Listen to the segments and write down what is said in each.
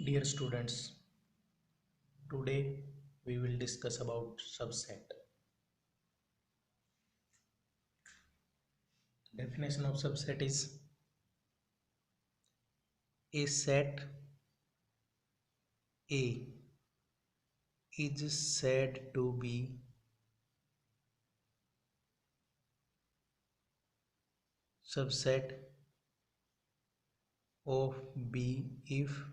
Dear students, today we will discuss about subset. Definition of subset is a set A is said to be subset of B if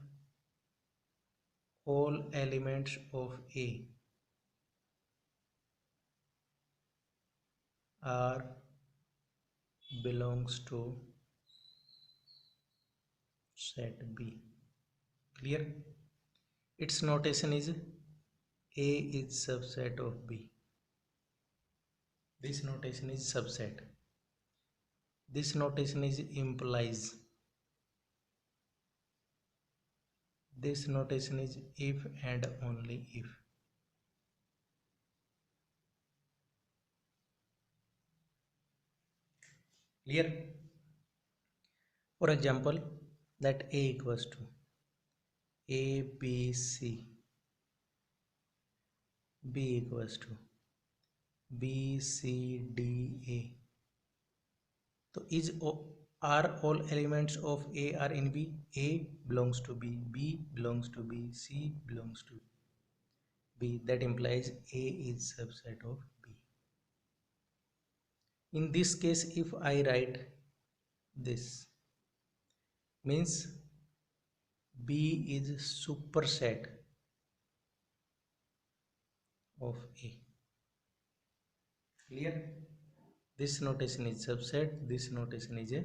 all elements of A are belongs to set B. Clear? Its notation is A is subset of B. This notation is subset. This notation is implies. This notation is if and only if. Clear? For example, that A equals to A, B, C, B equals to B, C, D, A. So are all elements of A are in B? A belongs to B belongs to B, C belongs to B. That implies A is subset of B. In this case, if I write this, means B is superset of A. Clear? This notation is subset, this notation is a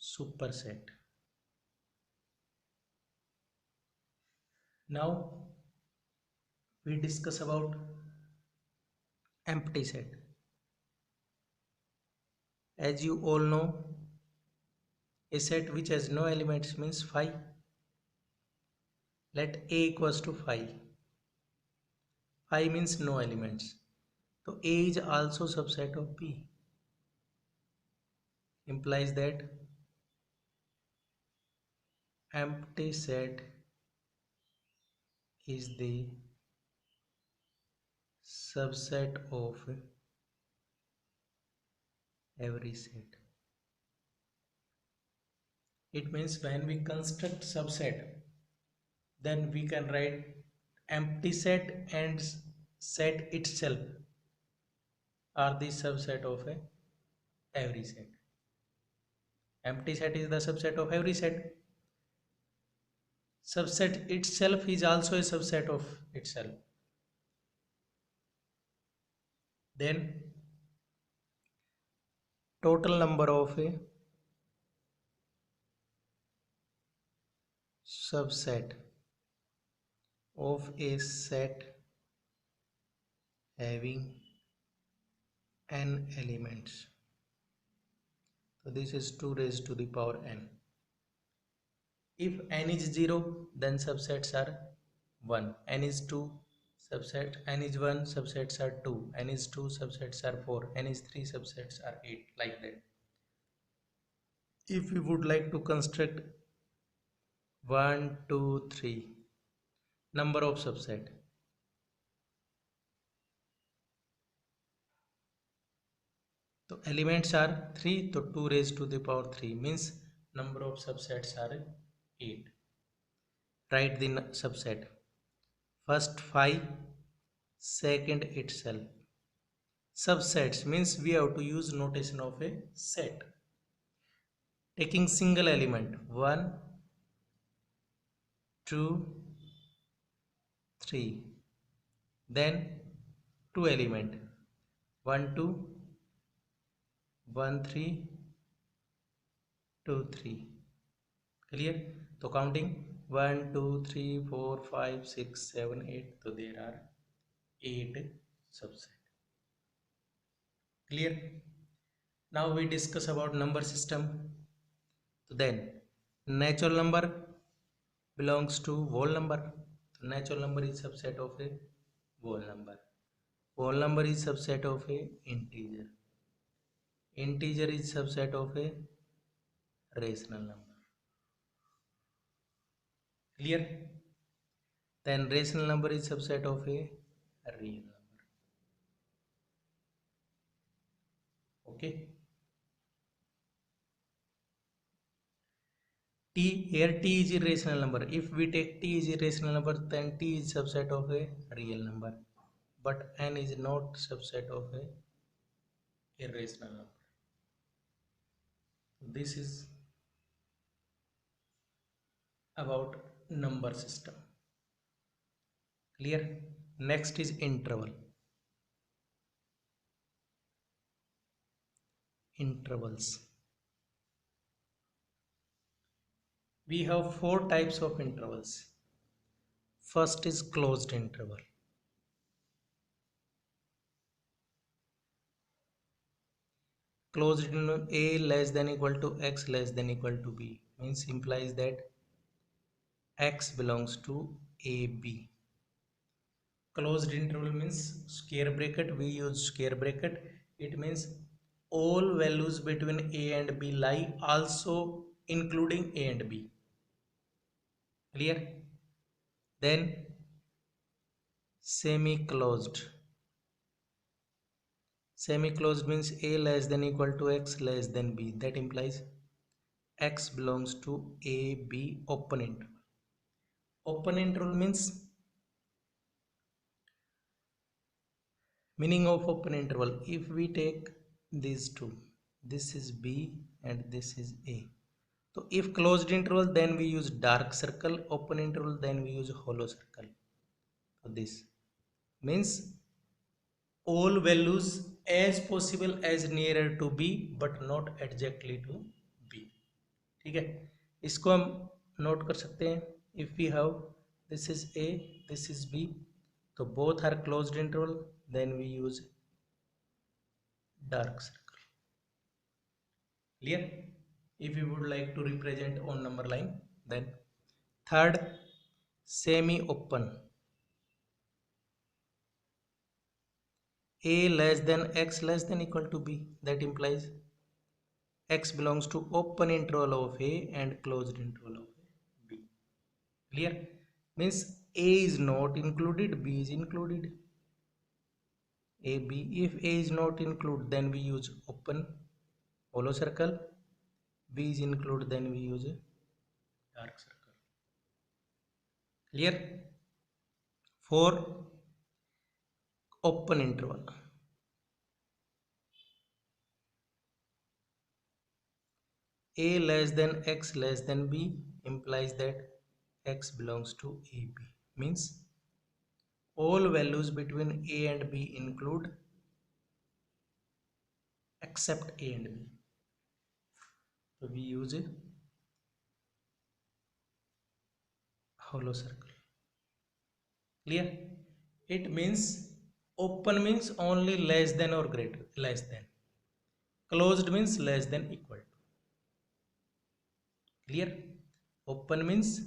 superset. Now we discuss about empty set. As you all know, a set which has no elements means phi. Let A equals to phi. Phi means no elements. So A is also subset of B. Implies that empty set is the subset of every set. It means when we construct subset, then we can write empty set and set itself are the subset of every set. Empty set is the subset of every set. Subset itself is also a subset of itself. Then total number of a subset of a set having n elements. So this is 2 raised to the power n. If n is 0, then subsets are 1. N is 2, subset n is 1, subsets are 2. N is 2, subsets are 4. N is 3, subsets are 8. Like that. If we would like to construct 1, 2, 3 number of subset, so elements are 3, so 2 raised to the power 3 means number of subsets are 8. Write the subset. First phi, second itself. Subsets means we have to use notation of a set. Taking single element 1, 2, 3. Then two element 1, 2, 1, 3, 2, 3. Clear? So counting 1, 2, 3, 4, 5, 6, 7, 8. So there are 8 subset. Clear? Now we discuss about number system. So then natural number belongs to whole number. So natural number is subset of a whole number. Whole number is subset of a integer. Integer is subset of a rational number. Clear? Then rational number is subset of a real number. Okay. Here T is irrational number. If we take T is irrational number, then T is subset of a real number. But N is not subset of a irrational number. This is about number system. Clear? Next is interval. Intervals. We have four types of intervals. First is closed interval. Closed interval a less than equal to x less than equal to b means implies that x belongs to a b. Closed interval means square bracket. We use square bracket. It means all values between a and b lie, also including a and b. Clear? Then semi-closed. Semi-closed means a less than equal to x less than b. That implies x belongs to a b open interval. Open interval means meaning of open interval. If we take these two, this is b and this is a. So if closed interval, then we use dark circle. Open interval, then we use hollow circle. So this means all values as possible as nearer to b but not exactly to b. ठीक है, इसको हम note कर सकते हैं. If we have this is a, this is b, तो both are closed interval, then we use dark circle. Clear? If you would like to represent on number line, then third, semi open. A less than x less than equal to b. That implies x belongs to open interval of a and closed interval of b. Clear? Means a is not included, b is included. A, B. If a is not included, then we use open hollow circle. B is included, then we use a dark circle. Clear? For open interval, a less than x less than b implies that x belongs to a b. Means all values between a and b include except a and b. So we use a hollow circle. Clear? It means open means only less than or greater, less than. Closed means less than equal to. Clear? Open means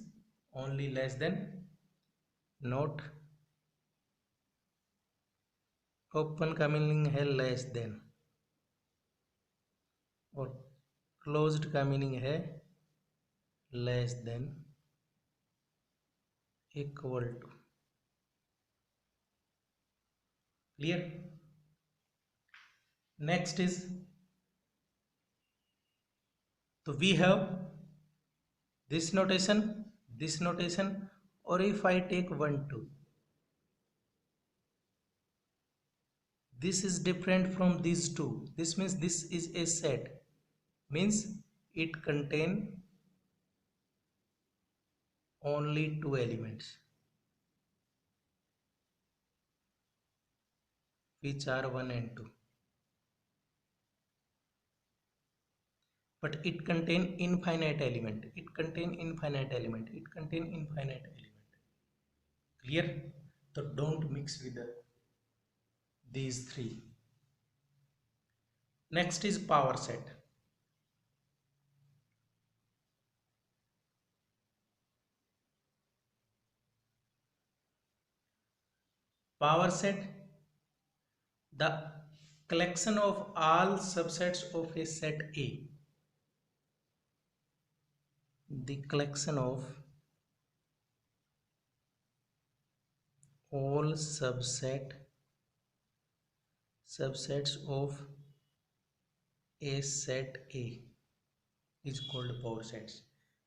only less than, not open का meaning है less than, और closed का meaning है less than equal to. Clear? Next is, so we have this notation, or if I take 1 2, this is different from these two. This means this is a set, means it contain only two elements, which are 1 and 2. But it contain infinite element. Clear? So don't mix with these three. Next is power set. Power set, the collection of all subsets of a set A. The collection of all subsets of a set A is called power sets.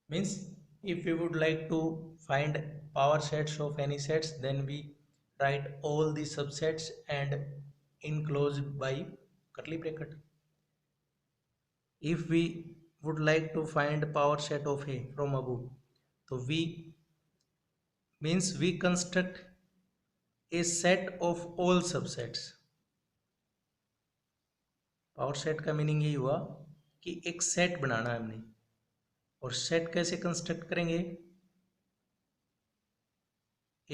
Means if we would like to find power sets of any sets, then we write all the subsets and enclosed by curly bracket. If we would like to find power set of A from above, so we means we construct a set of all subsets. Power set का meaning यही हुआ कि एक set बनाना है हमने, और set कैसे construct करेंगे,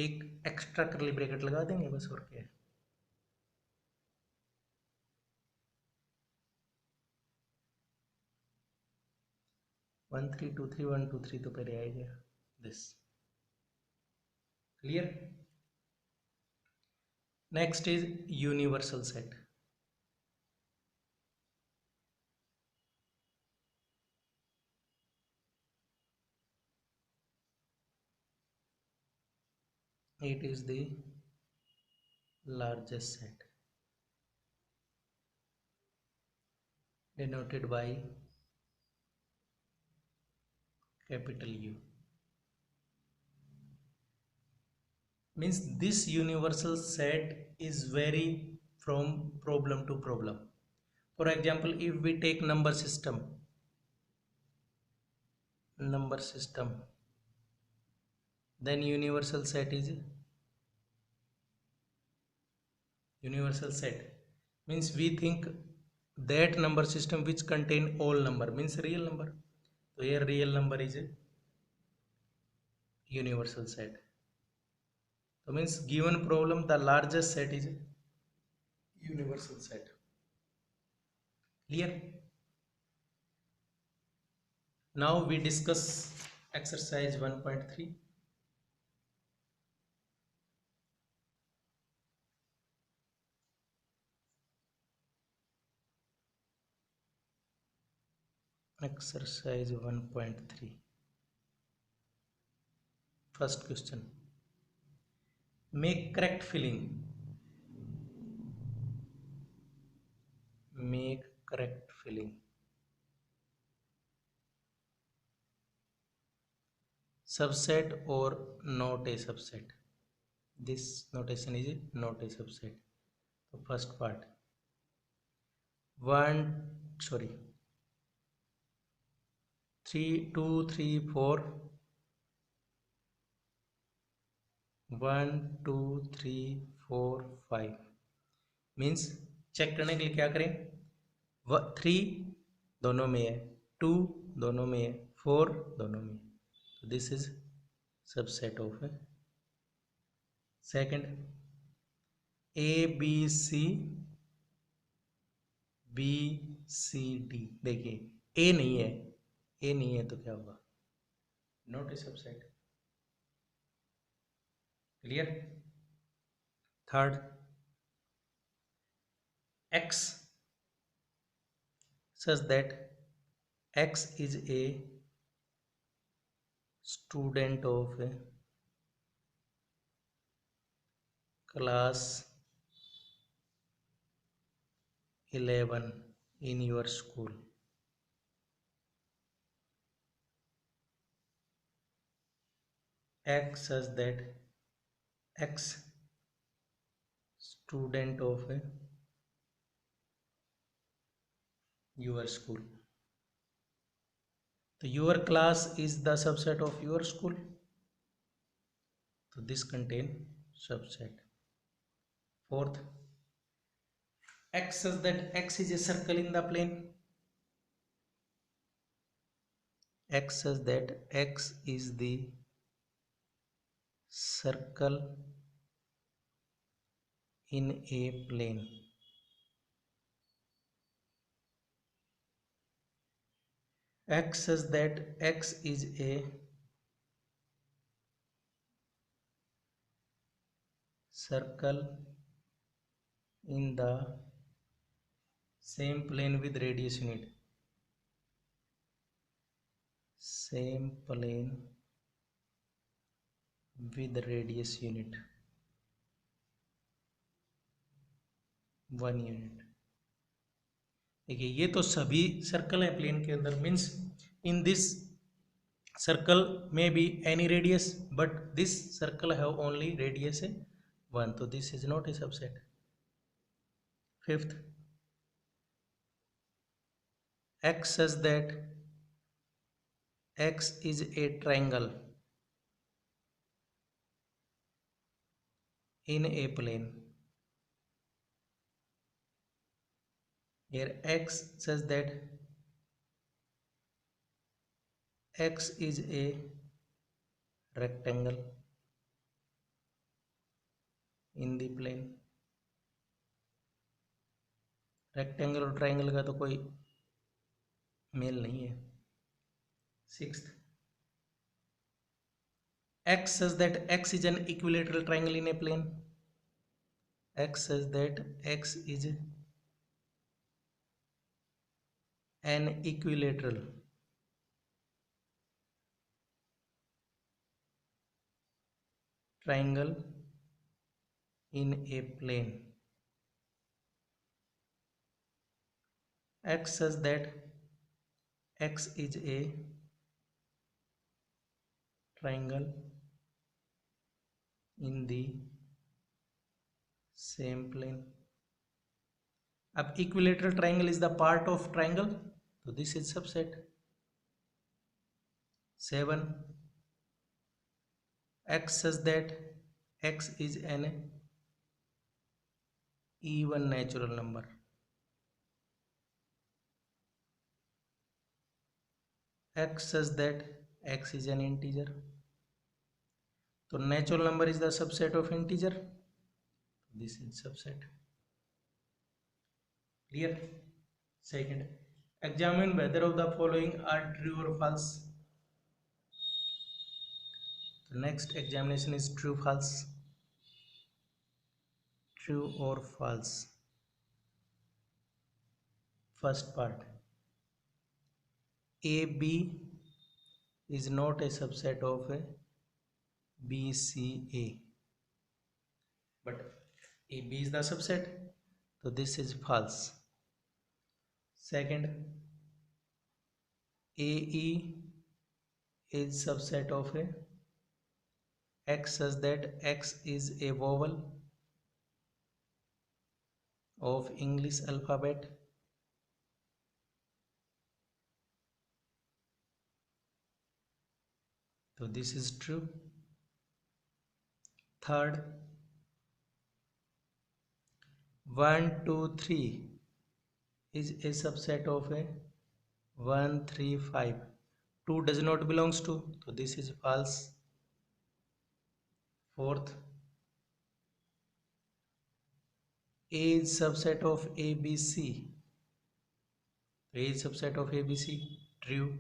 एक एक्स्ट्रा करली ब्रैकेट लगा देंगे बस, और क्या है। 1 3 2 3 1 2 3 तो पहले आएगा this. Clear. Next is universal set. It is the largest set denoted by capital U. Means this universal set is vary from problem to problem. For example, if we take number system, then universal set means we think that number system which contain all number means real number. So here real number is a universal set. So means given problem the largest set is a universal set. Clear. Now we discuss exercise 1.3. Exercise 1.3. First question. Make correct filling. Make correct filling. Subset or not a subset. This notation is not a subset. So first part. 3 2 3 4 1 2 3 4 5 means check करने के लिए क्या करें, 3 दोनों में है, 2 दोनों में है, 4 दोनों में है, तो दिस इज सबसेट ऑफ है। Second, A B C B C D, देखिए ए नहीं है, ए नहीं है तो क्या होगा, not a subset. Clear. Third, x such that x is a student of a class 11 in your school. X such that x student of a your school. So your class is the subset of your school. So this contain subset. Fourth, x such that x is a circle in the plane. X such that x is the circle in a plane. X such that x is a circle in the same plane with radius unit. Same plane with radius unit. 1 unit. देखिए ये तो सभी circle है plane के अंदर, means in this circle may be any radius but this circle have only radius 1, so this is not a subset. Fifth, x says that x is a triangle in a plane. Here x says that x is a rectangle in the plane. Rectangle और triangle का तो कोई mail नहीं है। Sixth, x says that x is an equilateral triangle in a plane. X says that x is an equilateral triangle in a plane. X says that x is a triangle in the same plane. अब equilateral triangle is the part of triangle, so this is subset. 7, x says that x is an even natural number. X says that x is an integer, so natural number is the subset of integer, this is subset. Clear? Second, examine whether of the following are true or false. The next examination is true false. True or false. First part, AB is not a subset of a BCA, but AB is the subset, so this is false. Second, AE is subset of a X such that X is a vowel of English alphabet, so this is true. Third, 1 2 3 is a subset of a 1 3 5. 2 does not belongs to, so this is false. Fourth, A is subset of ABC. A is subset of ABC. True.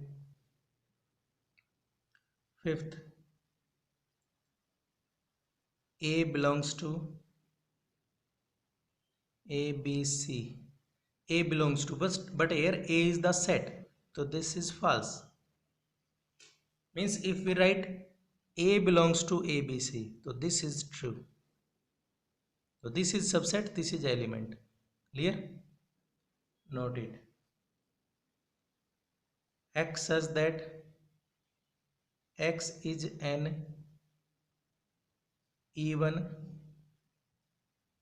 Fifth, A belongs to ABC. A belongs to, but here A is the set, so this is false. Means if we write A belongs to ABC, so this is true. So this is subset, this is element. Clear? Note it. X says that X is an even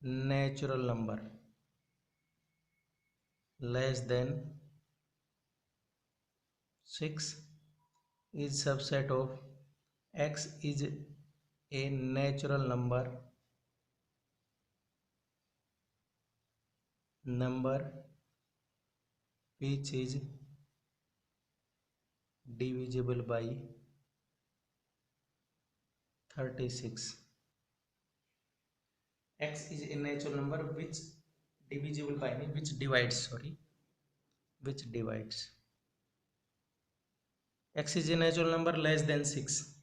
natural number less than 6 is subset of X is a natural number which is divisible by 36. X is a natural number which divisible by which divides X is a natural number less than 6.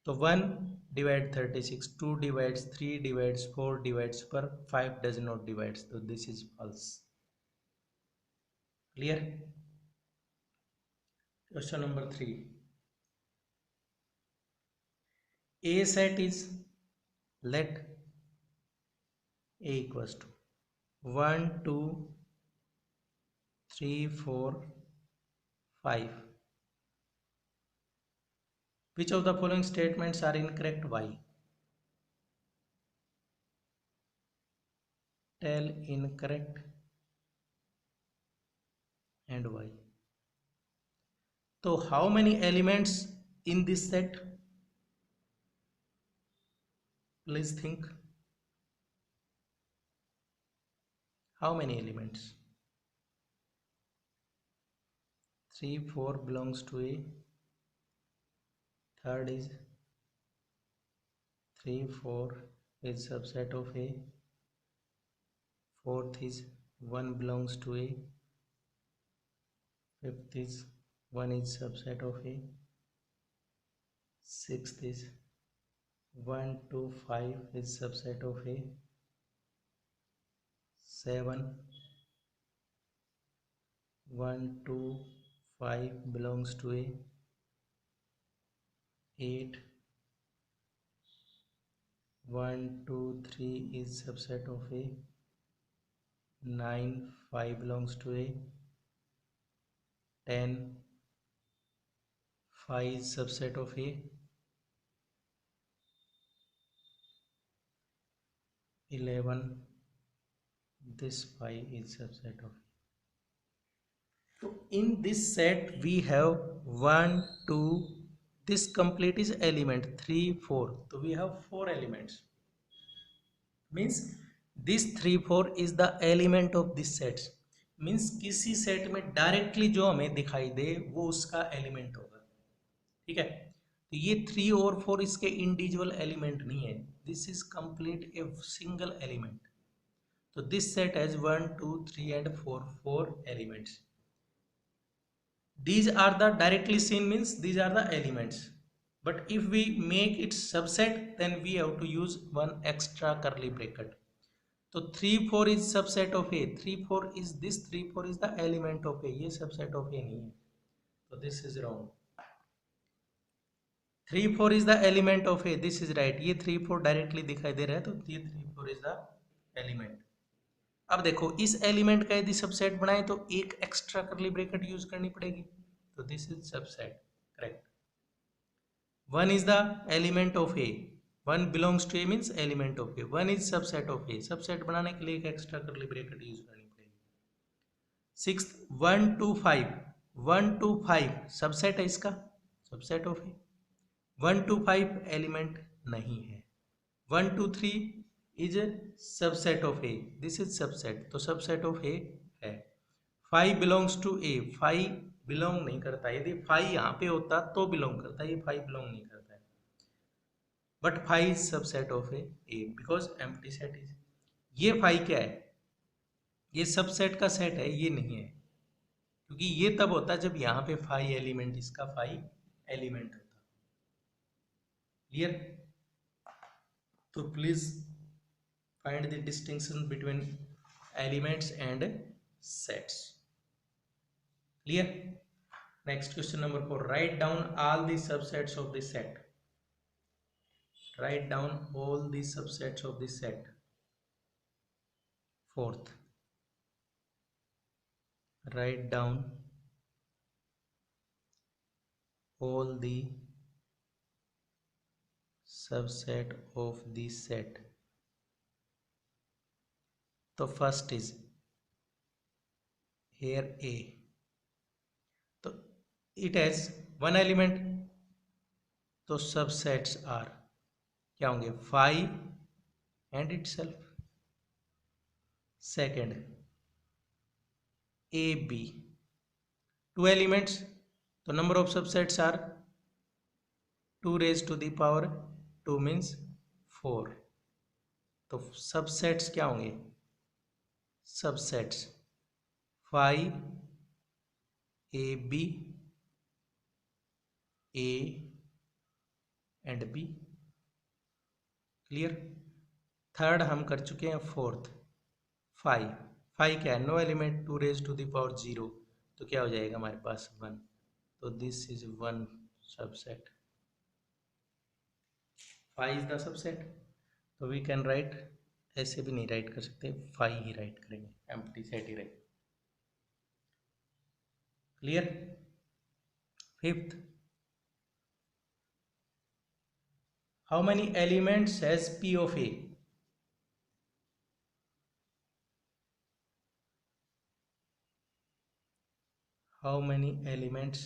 So 1 divides 36, 2 divides, 3 divides, 4 divides, per 5 does not divide. So this is false. Clear? Question number 3. A set is, let A equals to 1 2 3 4 5. Which of the following statements are incorrect? Why? Tell incorrect and why. So how many elements in this set? Please think. How many elements? 3 4 belongs to A. Third is 3 4 is subset of A. Fourth is 1 belongs to A. Fifth is 1 is subset of A. Sixth is 1 2 5 is subset of A. 7 1 2 5 belongs to A. 8 1 2 3 is subset of A. 9 5 belongs to A. 10 5 is subset of A. 11 this 5 is subset of A. So in this set we have 1 2, this complete is element 3 4, so we have 4 elements, means this 3 4 is the element of this set, means किसी set में directly जो हमें दिखाई दे वो उसका element होगा। ठीक है, तो ये 3 और 4 इसके इंडिविजुअल एलिमेंट नहीं है, this is complete a single element. तो this set has 1 2 3 and 4 elements. These are the directly seen, means these are the elements, but if we make it subset then we have to use one extra curly bracket. So 3 4 is subset of A, 3 4 is this 3 4 is the element of A, ये subset of A नहीं है, so this is wrong. 3 4 is the element of A, this is right, ये 3 4 directly दिखाई दे रहा है, तो ये 3 4 is the element. अब देखो इस एलिमेंट का यदि सबसेट बनाए तो एक एक्स्ट्रा करली ब्रैकेट यूज करनी पड़ेगी, तो this is subset, correct. 1 is the element of A, 1 belongs to A means element of A, 1 is subset of A, subset बनाने के लिए एक एक्स्ट्रा करली ब्रैकेट यूज करनी पड़ेगी। सिक्स्थ 1 2 5, 1 2 5 सबसेट है इसका, सबसेट ऑफ A, 1 2 5 एलिमेंट नहीं है। 1 2 3 is subset of A, this is subset, तो सबसेट ऑफ ए है। 5 बिलोंग्स टू ए, 5 बिलोंग नहीं करता, यदि 5 यहाँ पे होता तो बिलोंग करता, ये 5 बिलोंग नहीं करता है, but 5 is subset of A because empty set is. ये 5 क्या है, ये सबसेट का सेट है, ये नहीं है, क्योंकि ये तब होता जब यहाँ पे 5 एलिमेंट, इसका 5 एलिमेंट होता। क्लियर? तो please find the distinction between elements and sets. Clear? Next question number 4, write down all the subsets of the set. Write down all the subsets of the set. Fourth, write down all the subset of the set. तो first is here A, तो it has one element, तो subsets are क्या होंगे, 5 and itself. Second, A B, 2 elements, तो number of subsets are 2 raised to the power 2 means 4, तो subsets क्या होंगे, subsets 5 A B, A and B. Clear? Third हम कर चुके हैं। फोर्थ 5, 5 क्या है, no element, 2 raise to the power 0, तो क्या हो जाएगा हमारे पास 1, तो this is 1 subset, 5 is the subset, so we can write ऐसे भी नहीं राइट कर सकते, फाइव ही राइट करेंगे, एम्प्टी सेट ही रहेगा। Clear. Fifth, how many elements has P of A? How many elements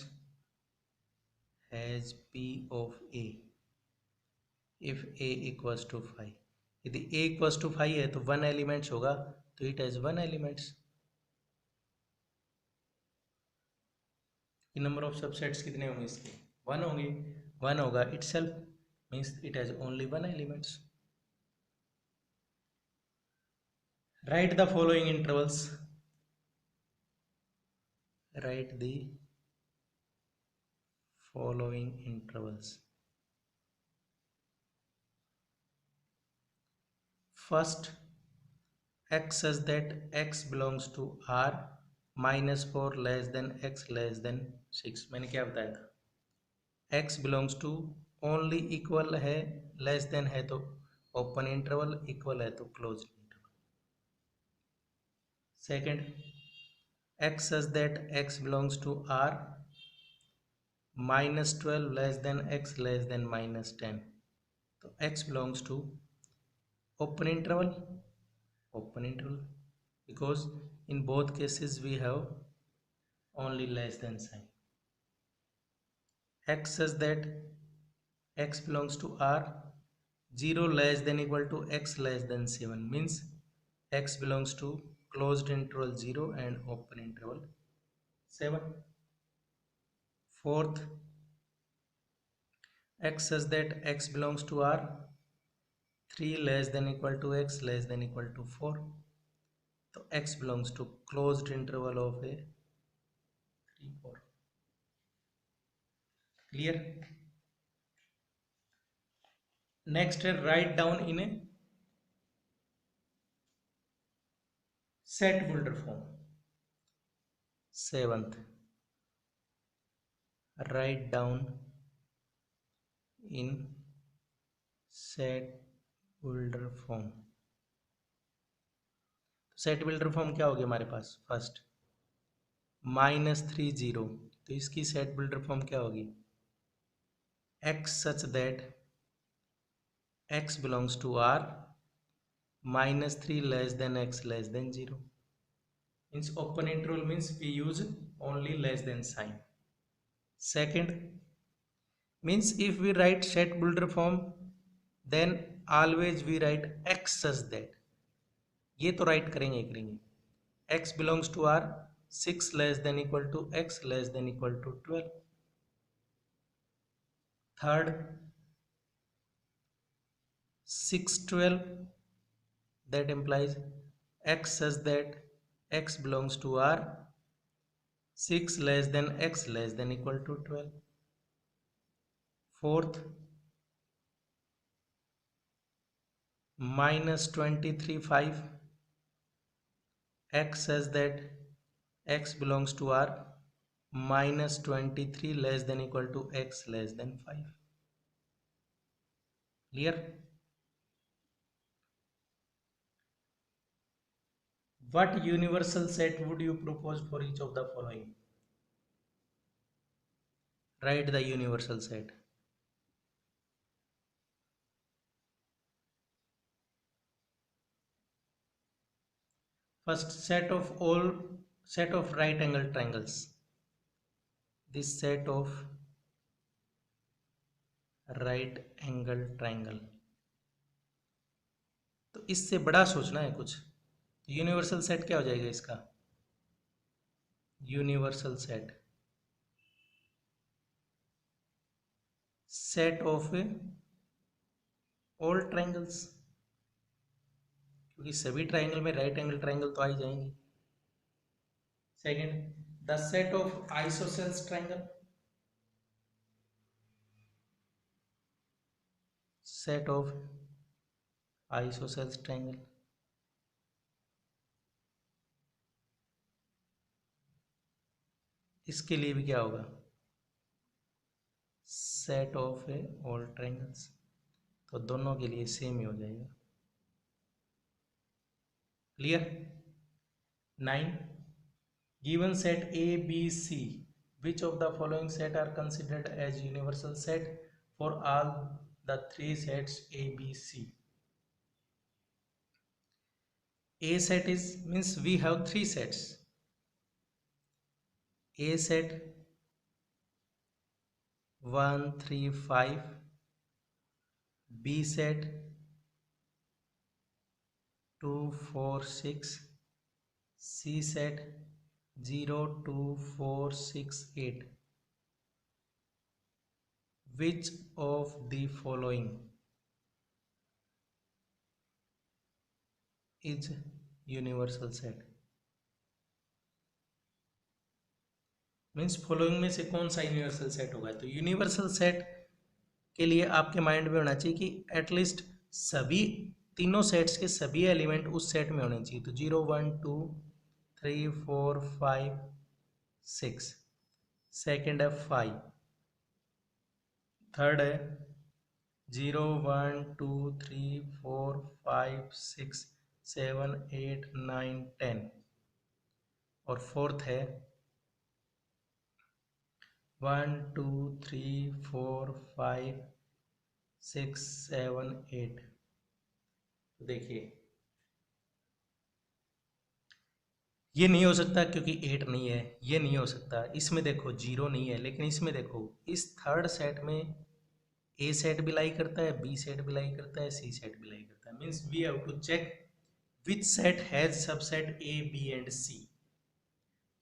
has P of A if A equals to 5? यदि A equals to 5 है तो 1 एलिमेंट्स होगा, तो it has 1 elements. Number of subsets कितने होंगे इसके? 1 होंगे। 1 होगा it self means it has only 1 elements. Right the following intervals. Write the following intervals. First, x such that x belongs to R -4 less than x less than 6। मैंने क्या बताया था? x belongs to only equal है, less than है तो open interval, equal है तो close interval. Second, x such that x belongs to R -12 less than x less than -10। तो x belongs to open interval because in both cases we have only less than sign। x says that x belongs to R 0 less than equal to x less than 7 means x belongs to closed interval 0 and open interval 7। Fourth, x says that x belongs to R 3 less than equal to x less than equal to 4। तो x belongs to closed interval of a 3 4। Clear? Next, write down in a set builder form। Seventh, write down in set builder form। Set builder form क्या होगी हमारे पास? First -3 0, तो इसकी set builder form क्या होगी? x such that x belongs to R -3 less than x less than 0 means open interval means we use only less than sign. Second means if we write set builder form then always we write x such that, ये तो write करेंगे x belongs to R 6 less than equal to x less than equal to 12। Third 6 12, that implies x such that x belongs to R 6 less than x less than equal to 12। Fourth, -23 5, x such that x belongs to R -23 less than equal to x less than 5। Clear? What universal set would you propose for each of the following? Write the universal set। First, set of right angle triangles। This set of right angle triangle, तो इससे बड़ा सोचना है कुछ, तो universal set क्या हो जाएगा इसका? Universal set set of all triangles, क्योंकि सभी ट्रायंगल में राइट एंगल ट्रायंगल तो आ ही जाएंगे। Second, the set of isosceles triangle, set of isosceles triangle, इसके लिए भी क्या होगा? सेट ऑफ ऑल ट्रायंगल्स, तो दोनों के लिए सेम ही हो जाएगा। Clear? 9. Given set A, B, C, which of the following set are considered as universal set for all the three sets A, B, C? A set is means we have three sets. A set 1, 3, 5. B set 2, 4, 6. C set 0, 2, 4, 6, 8. Which of the following is universal set? Means following में से कौन सा universal set होगा? तो universal set के लिए आपके mind में होना चाहिए कि एटलीस्ट सभी तीनों सेट्स के सभी एलिमेंट उस सेट में होने चाहिए। तो 0, 1, 2, 3, 4, 5, 6। सेकेंड है 5। थर्ड है 0, 1, 2, 3, 4, 5, 6, 7, 8, 9, 10। और फोर्थ है 1, 2, 3, 4, 5, 6, 7, 8। तो देखिए ये नहीं हो सकता क्योंकि 8 नहीं है, ये नहीं हो सकता, इसमें देखो 0 नहीं है, लेकिन इसमें देखो इस थर्ड सेट में ए सेट बिलाई करता है, बी सेट बिलाई करता है, सी सेट बिलाई करता है। Means we have to check which set has subset A, B and C.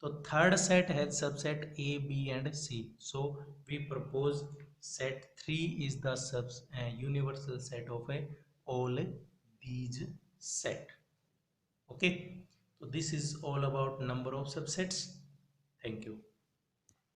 तो third set has subset A, B and C, so we propose set 3 is the universal set of all these set. Okay, so this is all about number of subsets. Thank you.